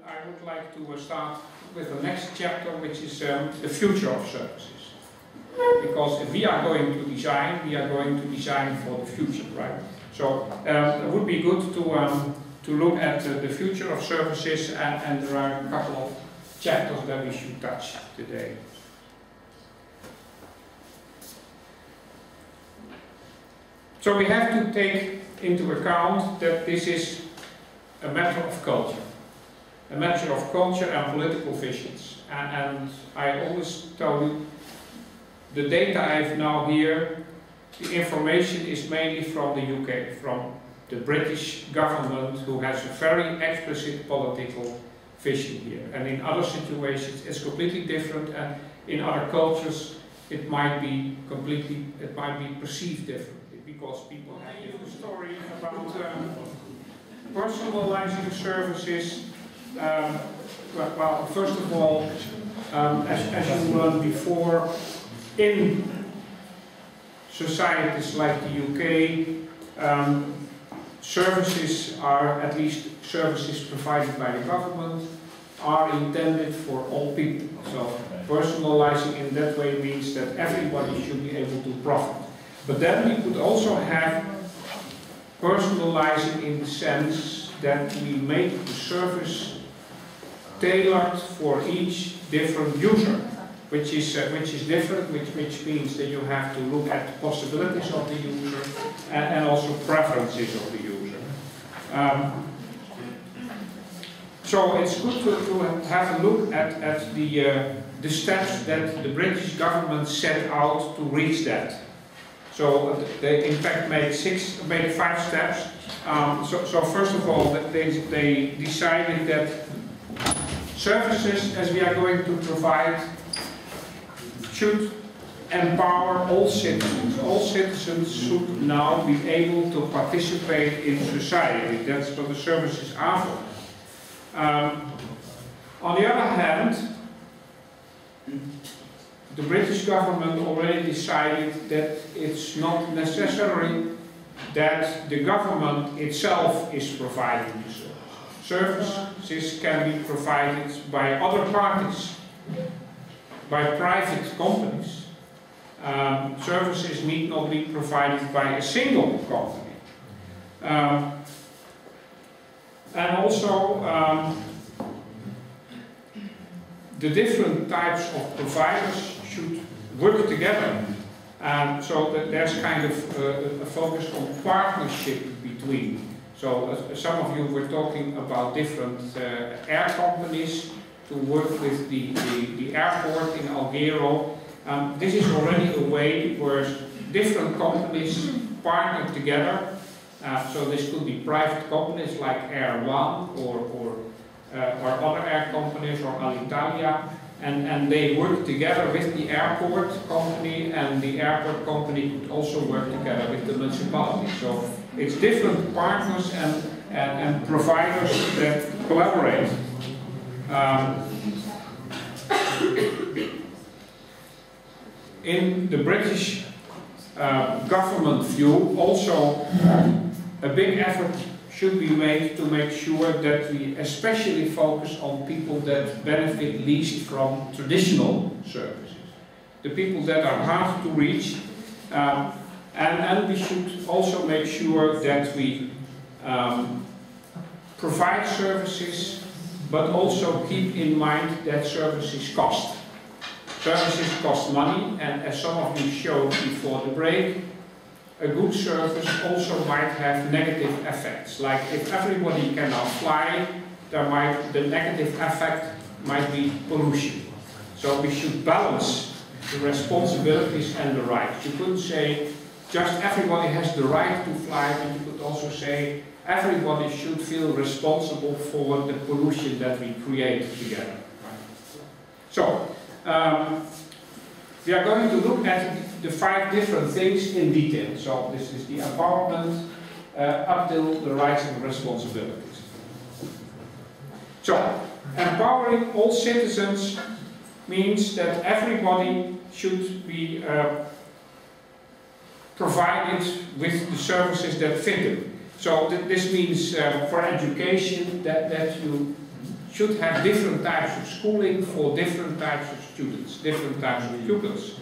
I would like to start with the next chapter, which is the future of services. Because if we are going to design for the future, right? So it would be good to look at the future of services, and there are a couple of chapters that we should touch today. So we have to take into account that this is a matter of culture. A matter of culture and political visions. And I always tell you, the data I have now here, the information is mainly from the UK, from the British government, who has a very explicit political vision here. And in other situations it's completely different, and in other cultures it might be perceived differently, because people have a story about personalizing services. Well, first of all, as you learned before, in societies like the UK, services are, at least services provided by the government, are intended for all people. So personalizing in that way means that everybody should be able to profit. But then we could also have personalizing in the sense that we make the service tailored for each different user, which is different, which means that you have to look at the possibilities of the user and also preferences of the user. So it's good to have a look at the steps that the British government set out to reach that. So they in fact made 5 steps. So first of all, they decided that services, as we are going to provide, should empower all citizens. All citizens should now be able to participate in society. That's what the services are for. On the other hand, the British government already decided that it's not necessary that the government itself is providing the service. Services can be provided by other parties, by private companies. Services need not be provided by a single company. And also, the different types of providers should work together. So that there's kind of a focus on partnership between. So some of you were talking about different air companies to work with the airport in Alghero. This is already a way where different companies partner together. So this could be private companies like Air One or other air companies or Alitalia, and they work together with the airport company, and the airport company could also work together with the municipality. So it's different partners and providers that collaborate. In the British government view, also a big effort should be made to make sure that we especially focus on people that benefit least from traditional services. The people that are hard to reach, and we should also make sure that we provide services, but also keep in mind that services cost. Services cost money, and as some of you showed before the break, a good service also might have negative effects. Like if everybody cannot fly, the negative effect might be pollution. So we should balance the responsibilities and the rights. You couldn't say just everybody has the right to fly, but you could also say everybody should feel responsible for the pollution that we create together. So we are going to look at the 5 different things in detail. So this is the empowerment up till the rights and responsibilities. So empowering all citizens means that everybody should be provided with the services that fit them. So this means for education that you should have different types of schooling for different types of students, different types of pupils.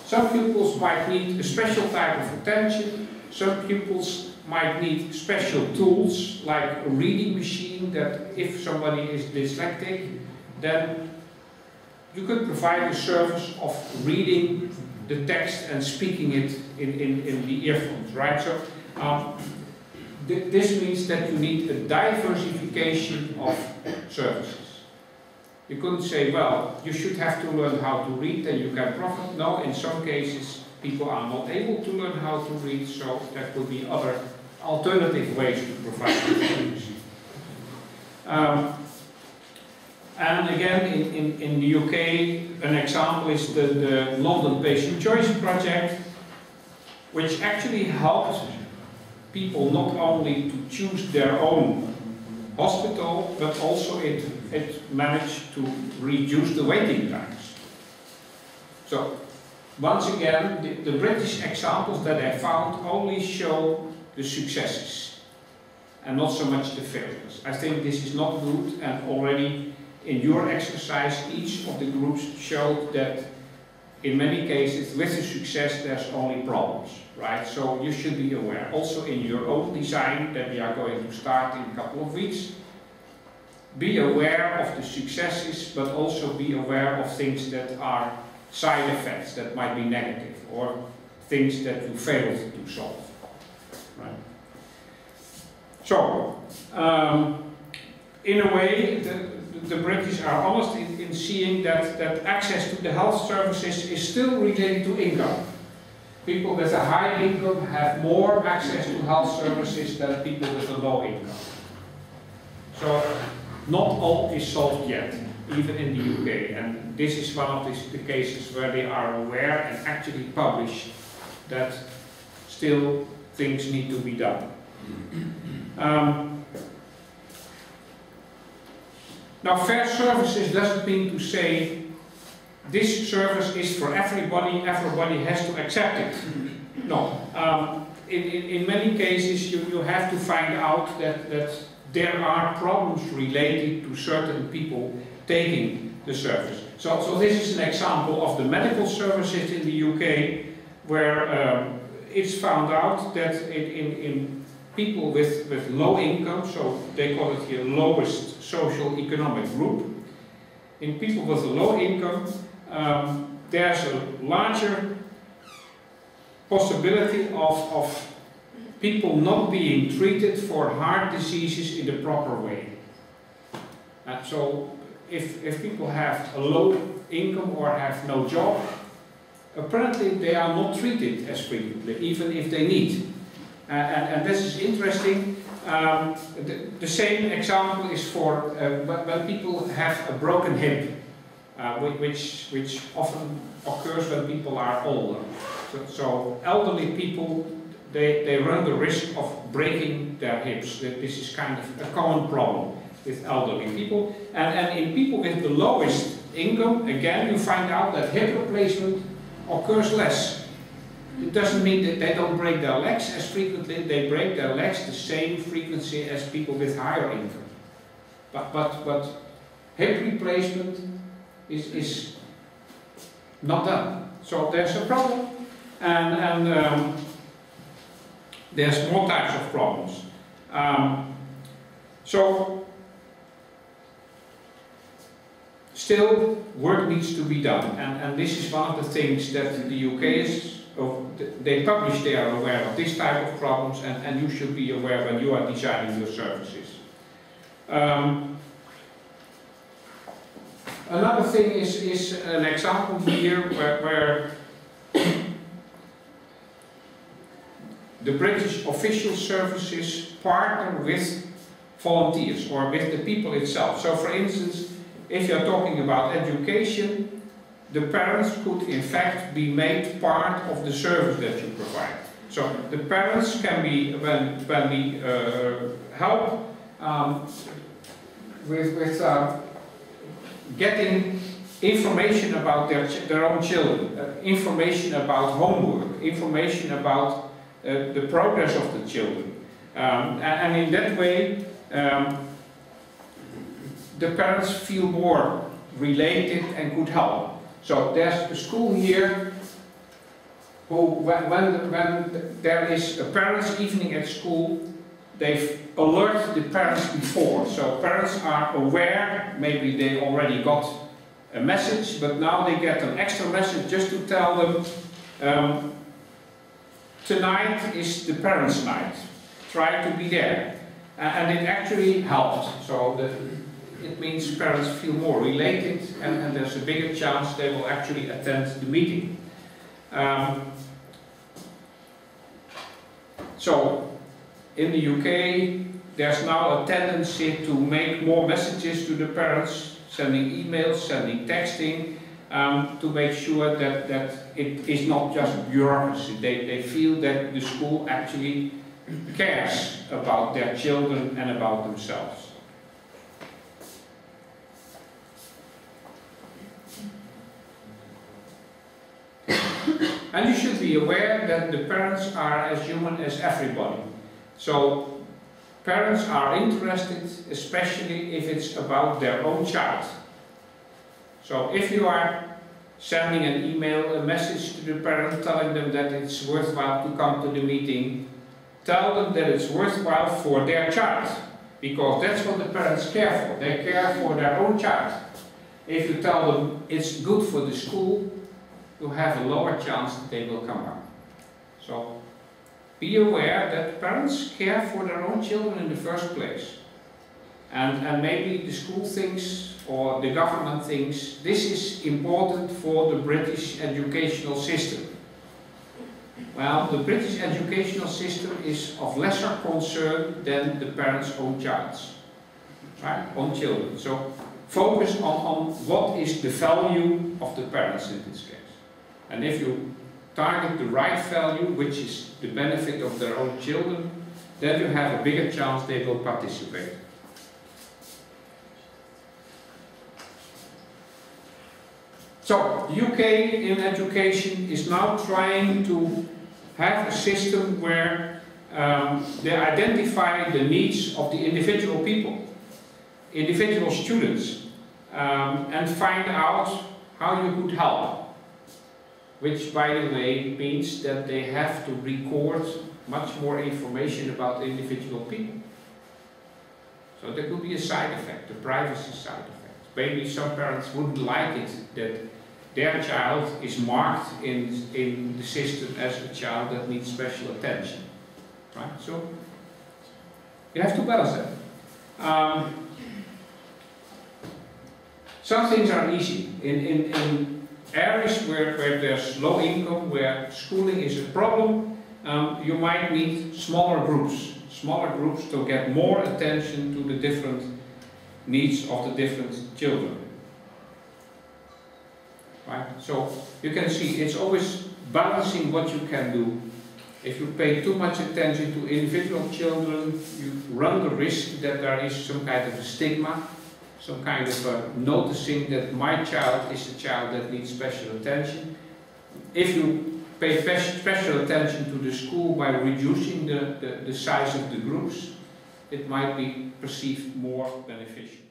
Some pupils might need a special type of attention. Some pupils might need special tools, like a reading machine, that if somebody is dyslexic, then you could provide a service of reading the text and speaking it in the earphones, right? So this means that you need a diversification of services. You couldn't say, well, you should have to learn how to read and you can profit. No, in some cases people are not able to learn how to read, so there could be other alternative ways to provide this service. And again, in the UK, an example is the London Patient Choice Project, which actually helped people not only to choose their own hospital, but also it managed to reduce the waiting times. So, once again, the British examples that I found only show the successes and not so much the failures. I think this is not good, and already in your exercise, each of the groups showed that in many cases, with the success, there's only problems, right? So you should be aware. Also in your own design that we are going to start in a couple of weeks, be aware of the successes, but also be aware of things that are side effects that might be negative, or things that you failed to solve, right? So, in a way, the British are honest in seeing that access to the health services is still related to income. People with a high income have more access to health services than people with a low income. So, not all is solved yet, even in the UK, and this is one of the cases where they are aware and actually publish that still things need to be done. Now, fair services doesn't mean to say this service is for everybody, everybody has to accept it. No. In many cases, you have to find out that there are problems related to certain people taking the service. So this is an example of the medical services in the UK, where it's found out that in people with low income, so they call it here lowest social economic group, in people with a low income, there's a larger possibility of people not being treated for heart diseases in the proper way. So if people have a low income or have no job, apparently they are not treated as frequently, even if they need. And this is interesting. The same example is for when people have a broken hip, which often occurs when people are older. So elderly people, they run the risk of breaking their hips. This is kind of a common problem with elderly people. And in people with the lowest income, again, you find out that hip replacement occurs less. It doesn't mean that they don't break their legs as frequently. They break their legs the same frequency as people with higher income. But hip replacement is not done. So there's a problem, and there's more types of problems. So still, work needs to be done, and this is one of the things that the UK is. They publish, they are aware of this type of problems, and you should be aware when you are designing your services. Another thing is an example here where the British official services partner with volunteers or with the people itself. So for instance, if you're talking about education, the parents could in fact be made part of the service that you provide. So the parents can be, when we help with getting information about their own children, information about homework, information about the progress of the children. And in that way, the parents feel more related and could help. So there's a school here who, when there is a parents' evening at school, they alert the parents before. So parents are aware, maybe they already got a message, but now they get an extra message just to tell them, tonight is the parents' night. Try to be there. And it actually helps. So it means parents feel more related, and there's a bigger chance they will actually attend the meeting. So in the UK, there's now a tendency to make more messages to the parents, sending emails, sending texting, to make sure that it is not just bureaucracy. They feel that the school actually cares about their children and about themselves. And you should be aware that the parents are as human as everybody. So parents are interested, especially if it's about their own child. So if you are sending an email, a message to the parent telling them that it's worthwhile to come to the meeting, tell them that it's worthwhile for their child, because that's what the parents care for. They care for their own child. If you tell them it's good for the school, you have a lower chance that they will come up. So be aware that parents care for their own children in the first place. And maybe the school thinks, or the government thinks, this is important for the British educational system. Well, the British educational system is of lesser concern than the parents' own child's, right? Own children. So focus on what is the value of the parents in this case. And if you target the right value, which is the benefit of their own children, then you have a bigger chance they will participate. So, the UK in education is now trying to have a system where they identify the needs of the individual people, individual students, and find out how you could help. Which, by the way, means that they have to record much more information about the individual people. So there could be a side effect, a privacy side effect. Maybe some parents wouldn't like it that their child is marked in the system as a child that needs special attention. Right? So you have to balance that. Some things are easy. In areas where there's low income, where schooling is a problem, you might need smaller groups to get more attention to the different needs of the different children. Right? So you can see it's always balancing what you can do. If you pay too much attention to individual children, you run the risk that there is some kind of a stigma, some kind of noticing that my child is a child that needs special attention. If you pay special attention to the school by reducing the size of the groups, it might be perceived more beneficial.